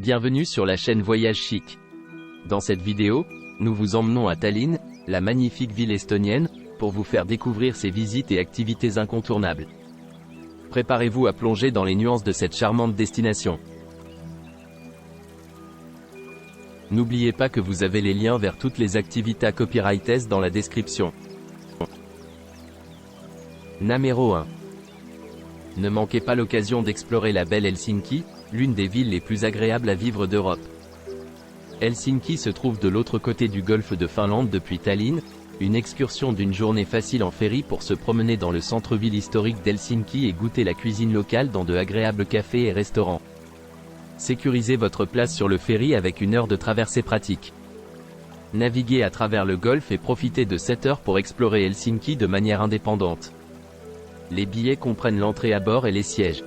Bienvenue sur la chaîne Voyage Chic. Dans cette vidéo, nous vous emmenons à Tallinn, la magnifique ville estonienne, pour vous faire découvrir ses visites et activités incontournables. Préparez-vous à plonger dans les nuances de cette charmante destination. N'oubliez pas que vous avez les liens vers toutes les activités copyrighted dans la description. Numéro 1. Ne manquez pas l'occasion d'explorer la belle Helsinki, l'une des villes les plus agréables à vivre d'Europe. Helsinki se trouve de l'autre côté du golfe de Finlande depuis Tallinn, une excursion d'une journée facile en ferry pour se promener dans le centre-ville historique d'Helsinki et goûter la cuisine locale dans de agréables cafés et restaurants. Sécurisez votre place sur le ferry avec 1 heure de traversée pratique. Naviguez à travers le golfe et profitez de 7 heures pour explorer Helsinki de manière indépendante. Les billets comprennent l'entrée à bord et les sièges.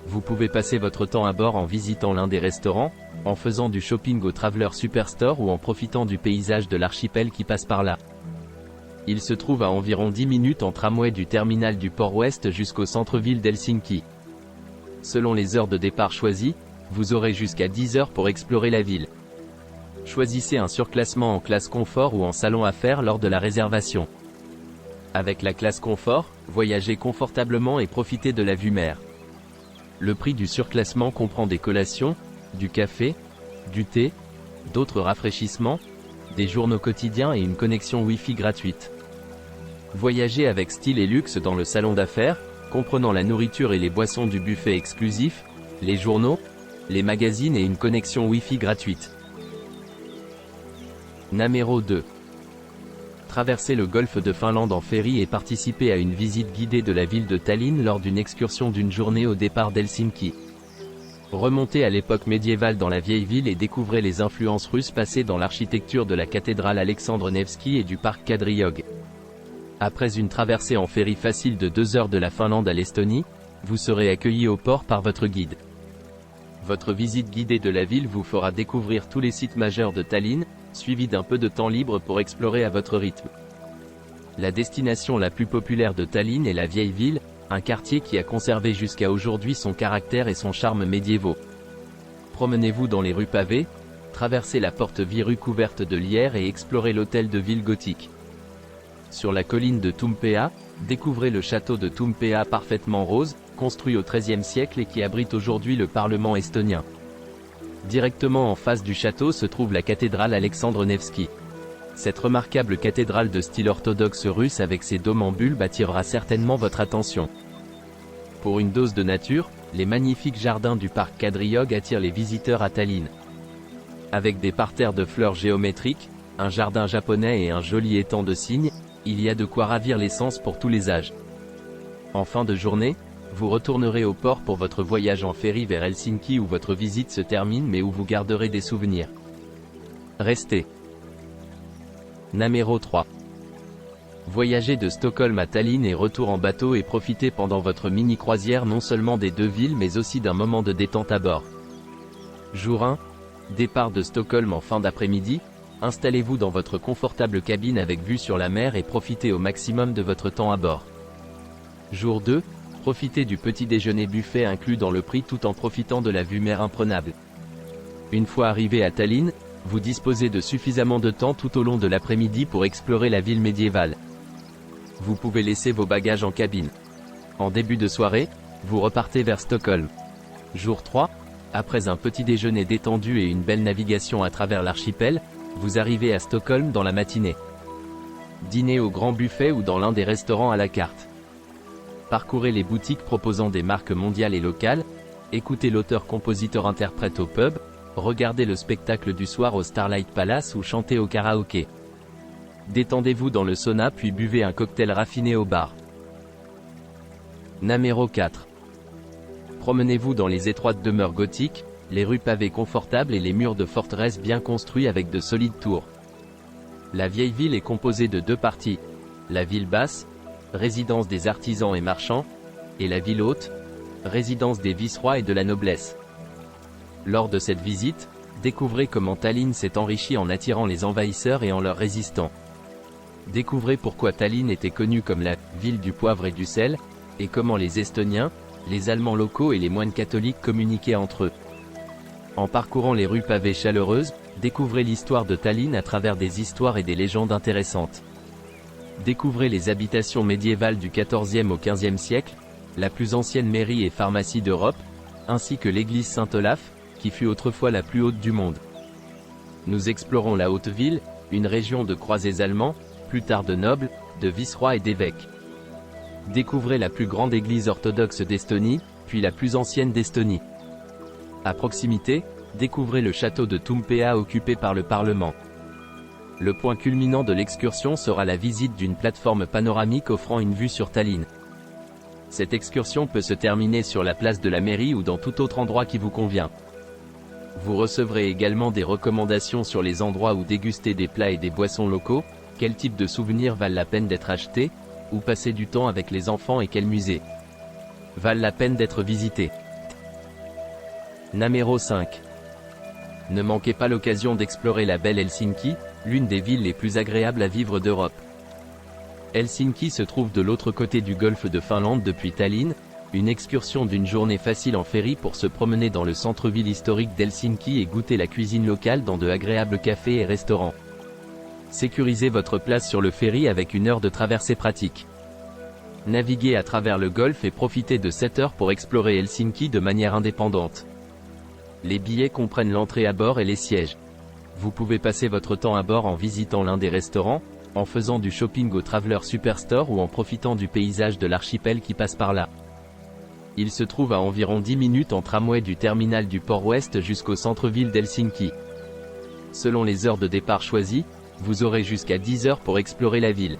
Vous pouvez passer votre temps à bord en visitant l'un des restaurants, en faisant du shopping au Traveler Superstore ou en profitant du paysage de l'archipel qui passe par là. Il se trouve à environ 10 minutes en tramway du terminal du port ouest jusqu'au centre-ville d'Helsinki. Selon les heures de départ choisies, vous aurez jusqu'à 10 heures pour explorer la ville. Choisissez un surclassement en classe confort ou en salon affaires lors de la réservation. Avec la classe confort, voyagez confortablement et profitez de la vue mer. Le prix du surclassement comprend des collations, du café, du thé, d'autres rafraîchissements, des journaux quotidiens et une connexion Wi-Fi gratuite. Voyagez avec style et luxe dans le salon d'affaires, comprenant la nourriture et les boissons du buffet exclusif, les journaux, les magazines et une connexion Wi-Fi gratuite. Numéro 2. Traverser le golfe de Finlande en ferry et participer à une visite guidée de la ville de Tallinn lors d'une excursion d'une journée au départ d'Helsinki. Remontez à l'époque médiévale dans la vieille ville et découvrez les influences russes passées dans l'architecture de la cathédrale Alexandre Nevski et du parc Kadriorg. Après une traversée en ferry facile de 2 heures de la Finlande à l'Estonie, vous serez accueilli au port par votre guide. Votre visite guidée de la ville vous fera découvrir tous les sites majeurs de Tallinn, suivi d'un peu de temps libre pour explorer à votre rythme. La destination la plus populaire de Tallinn est la vieille ville, un quartier qui a conservé jusqu'à aujourd'hui son caractère et son charme médiévaux. Promenez-vous dans les rues pavées, traversez la porte Viru couverte de lierre et explorez l'hôtel de ville gothique. Sur la colline de Tumpea, découvrez le château de Tumpea parfaitement rose, construit au XIIIe siècle et qui abrite aujourd'hui le Parlement estonien. Directement en face du château se trouve la cathédrale Alexandre Nevski. Cette remarquable cathédrale de style orthodoxe russe avec ses dômes en bulbe attirera certainement votre attention. Pour une dose de nature, les magnifiques jardins du parc Kadriorg attirent les visiteurs à Tallinn. Avec des parterres de fleurs géométriques, un jardin japonais et un joli étang de cygnes, il y a de quoi ravir les sens pour tous les âges. En fin de journée, vous retournerez au port pour votre voyage en ferry vers Helsinki où votre visite se termine mais où vous garderez des souvenirs. Restez. Numéro 3. Voyagez de Stockholm à Tallinn et retour en bateau et profitez pendant votre mini-croisière non seulement des 2 villes mais aussi d'un moment de détente à bord. Jour 1. Départ de Stockholm en fin d'après-midi, installez-vous dans votre confortable cabine avec vue sur la mer et profitez au maximum de votre temps à bord. Jour 2. Profitez du petit déjeuner buffet inclus dans le prix tout en profitant de la vue mer imprenable. Une fois arrivé à Tallinn, vous disposez de suffisamment de temps tout au long de l'après-midi pour explorer la ville médiévale. Vous pouvez laisser vos bagages en cabine. En début de soirée, vous repartez vers Stockholm. Jour 3, après un petit déjeuner détendu et une belle navigation à travers l'archipel, vous arrivez à Stockholm dans la matinée. Dînez au grand buffet ou dans l'un des restaurants à la carte. Parcourez les boutiques proposant des marques mondiales et locales, écoutez l'auteur-compositeur-interprète au pub, regardez le spectacle du soir au Starlight Palace ou chantez au karaoké. Détendez-vous dans le sauna puis buvez un cocktail raffiné au bar. Numéro 4. Promenez-vous dans les étroites demeures gothiques, les rues pavées confortables et les murs de forteresse bien construits avec de solides tours. La vieille ville est composée de 2 parties, la ville basse, résidence des artisans et marchands, et la ville haute, résidence des vice-rois et de la noblesse. Lors de cette visite, découvrez comment Tallinn s'est enrichi en attirant les envahisseurs et en leur résistant. Découvrez pourquoi Tallinn était connue comme la « ville du poivre et du sel » et comment les Estoniens, les Allemands locaux et les moines catholiques communiquaient entre eux. En parcourant les rues pavées chaleureuses, découvrez l'histoire de Tallinn à travers des histoires et des légendes intéressantes. Découvrez les habitations médiévales du XIVe au XVe siècle, la plus ancienne mairie et pharmacie d'Europe, ainsi que l'église Saint-Olaf, qui fut autrefois la plus haute du monde. Nous explorons la Haute Ville, une région de croisés allemands, plus tard de nobles, de vice-rois et d'évêques. Découvrez la plus grande église orthodoxe d'Estonie, puis la plus ancienne d'Estonie. À proximité, découvrez le château de Toompea occupé par le Parlement. Le point culminant de l'excursion sera la visite d'une plateforme panoramique offrant une vue sur Tallinn. Cette excursion peut se terminer sur la place de la mairie ou dans tout autre endroit qui vous convient. Vous recevrez également des recommandations sur les endroits où déguster des plats et des boissons locaux, quel type de souvenirs valent la peine d'être achetés, où passer du temps avec les enfants et quels musées valent la peine d'être visités. Numéro 5. Ne manquez pas l'occasion d'explorer la belle Helsinki, l'une des villes les plus agréables à vivre d'Europe. Helsinki se trouve de l'autre côté du golfe de Finlande depuis Tallinn, une excursion d'une journée facile en ferry pour se promener dans le centre-ville historique d'Helsinki et goûter la cuisine locale dans de agréables cafés et restaurants. Sécurisez votre place sur le ferry avec 1 heure de traversée pratique. Naviguez à travers le golfe et profitez de 7 heures pour explorer Helsinki de manière indépendante. Les billets comprennent l'entrée à bord et les sièges. Vous pouvez passer votre temps à bord en visitant l'un des restaurants, en faisant du shopping au Traveller Superstore ou en profitant du paysage de l'archipel qui passe par là. Il se trouve à environ 10 minutes en tramway du terminal du Port-Ouest jusqu'au centre-ville d'Helsinki. Selon les heures de départ choisies, vous aurez jusqu'à 10 heures pour explorer la ville.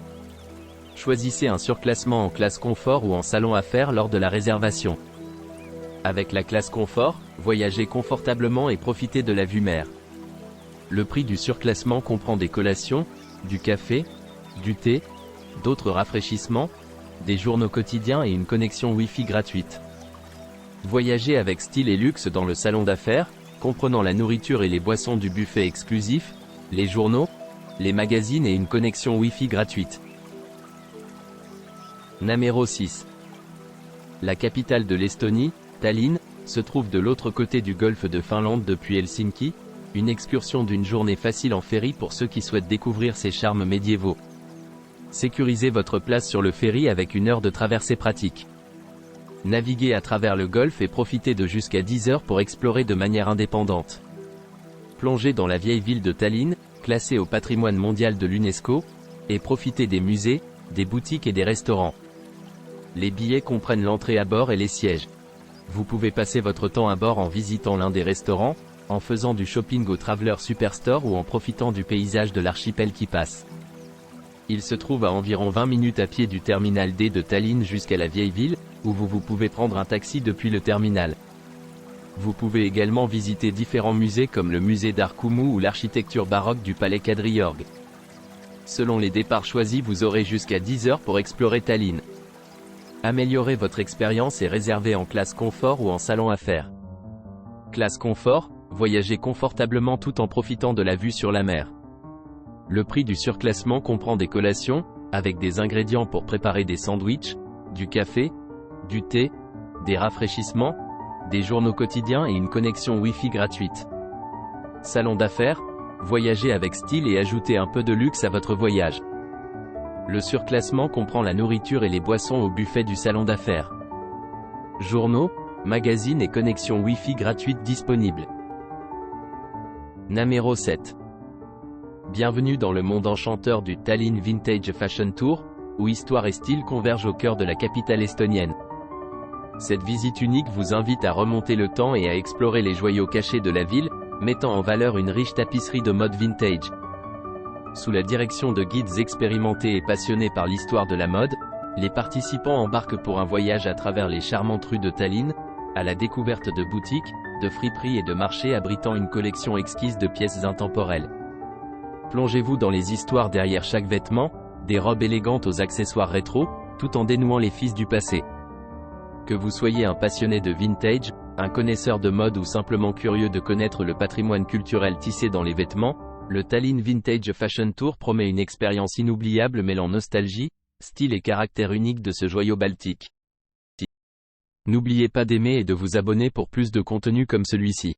Choisissez un surclassement en classe confort ou en salon affaires lors de la réservation. Avec la classe confort, voyagez confortablement et profitez de la vue mer. Le prix du surclassement comprend des collations, du café, du thé, d'autres rafraîchissements, des journaux quotidiens et une connexion Wi-Fi gratuite. Voyagez avec style et luxe dans le salon d'affaires, comprenant la nourriture et les boissons du buffet exclusif, les journaux, les magazines et une connexion Wi-Fi gratuite. Numéro 6. La capitale de l'Estonie, Tallinn, se trouve de l'autre côté du golfe de Finlande depuis Helsinki, une excursion d'une journée facile en ferry pour ceux qui souhaitent découvrir ses charmes médiévaux. Sécurisez votre place sur le ferry avec 1 heure de traversée pratique. Naviguez à travers le golfe et profitez de jusqu'à 10 heures pour explorer de manière indépendante. Plongez dans la vieille ville de Tallinn, classée au patrimoine mondial de l'UNESCO, et profitez des musées, des boutiques et des restaurants. Les billets comprennent l'entrée à bord et les sièges. Vous pouvez passer votre temps à bord en visitant l'un des restaurants, en faisant du shopping au Traveller Superstore ou en profitant du paysage de l'archipel qui passe. Il se trouve à environ 20 minutes à pied du terminal D de Tallinn jusqu'à la vieille ville, où vous pouvez prendre un taxi depuis le terminal. Vous pouvez également visiter différents musées comme le musée d'art Kumu ou l'architecture baroque du palais Kadriorg. Selon les départs choisis, vous aurez jusqu'à 10 heures pour explorer Tallinn. Améliorez votre expérience et réservez en classe confort ou en salon affaires. Classe confort, voyagez confortablement tout en profitant de la vue sur la mer. Le prix du surclassement comprend des collations, avec des ingrédients pour préparer des sandwichs, du café, du thé, des rafraîchissements, des journaux quotidiens et une connexion Wi-Fi gratuite. Salon d'affaires, voyagez avec style et ajoutez un peu de luxe à votre voyage. Le surclassement comprend la nourriture et les boissons au buffet du salon d'affaires. Journaux, magazines et connexion Wi-Fi gratuite disponibles. Numéro 7. Bienvenue dans le monde enchanteur du Tallinn Vintage Fashion Tour, où histoire et style convergent au cœur de la capitale estonienne. Cette visite unique vous invite à remonter le temps et à explorer les joyaux cachés de la ville, mettant en valeur une riche tapisserie de mode vintage. Sous la direction de guides expérimentés et passionnés par l'histoire de la mode, les participants embarquent pour un voyage à travers les charmantes rues de Tallinn, à la découverte de boutiques, de friperies et de marchés abritant une collection exquise de pièces intemporelles. Plongez-vous dans les histoires derrière chaque vêtement, des robes élégantes aux accessoires rétro, tout en dénouant les fils du passé. Que vous soyez un passionné de vintage, un connaisseur de mode ou simplement curieux de connaître le patrimoine culturel tissé dans les vêtements, le Tallinn Vintage Fashion Tour promet une expérience inoubliable mêlant nostalgie, style et caractère unique de ce joyau baltique. N'oubliez pas d'aimer et de vous abonner pour plus de contenu comme celui-ci.